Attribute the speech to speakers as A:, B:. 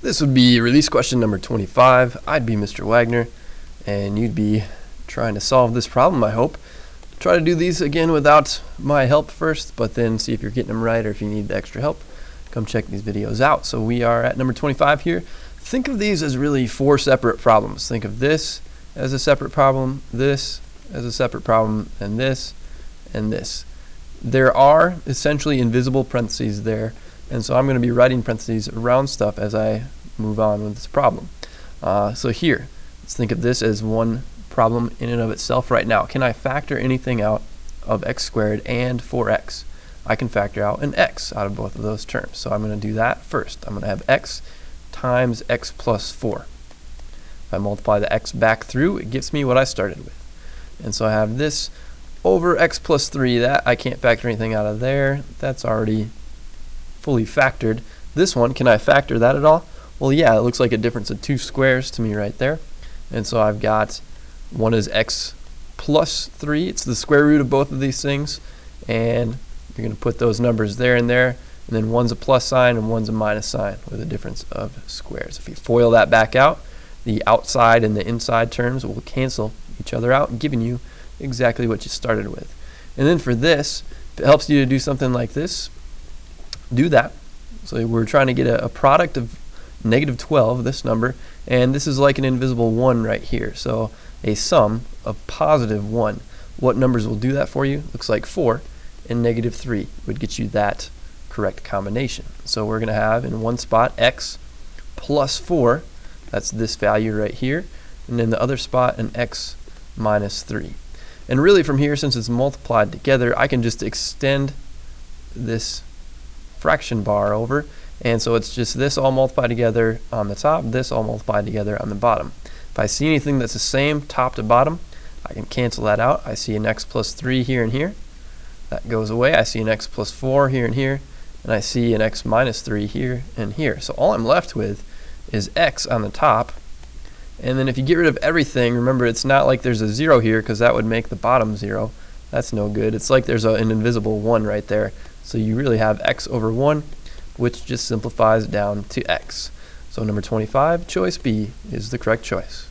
A: This would be release question number 25. I'd be Mr. Wagner, and you'd be trying to solve this problem, I hope. Try to do these again without my help first, but then see if you're getting them right, or if you need extra help, come check these videos out. So we are at number 25 here. Think of these as really 4 separate problems. Think of this as a separate problem, this as a separate problem, and this, and this. There are essentially invisible parentheses there, and so I'm going to be writing parentheses around stuff as I move on with this problem. So here, let's think of this as one problem in and of itself right now. Can I factor anything out of x squared and 4x? I can factor out an x out of both of those terms. So I'm going to do that first. I'm going to have x times x plus 4. If I multiply the x back through, it gives me what I started with. And so I have this over x plus 3. That I can't factor anything out of there. That's already fully factored. This one, can I factor that at all? Well, yeah, it looks like a difference of 2 squares to me right there. And so I've got one is x plus 3. It's the square root of both of these things. And you're going to put those numbers there and there. And then one's a plus sign and one's a minus sign with a difference of squares. If you FOIL that back out, the outside and the inside terms will cancel each other out, giving you exactly what you started with. And then for this, if it helps you to do something like this, do that. So we're trying to get a product of negative 12, this number, and this is like an invisible 1 right here. So a sum of positive 1. What numbers will do that for you? Looks like 4 and negative 3 would get you that correct combination. So we're going to have in one spot x plus 4, that's this value right here, and in the other spot an x minus 3. And really from here, since it's multiplied together, I can just extend this fraction bar over, and so it's just this all multiplied together on the top, this all multiplied together on the bottom. If I see anything that's the same top to bottom, I can cancel that out. I see an x plus 3 here and here. That goes away. I see an x plus 4 here and here, and I see an x minus 3 here and here. So all I'm left with is x on the top. And then if you get rid of everything, remember it's not like there's a 0 here, because that would make the bottom 0. That's no good. It's like there's an invisible 1 right there. So you really have x over 1, which just simplifies down to x. So number 25, choice B, is the correct choice.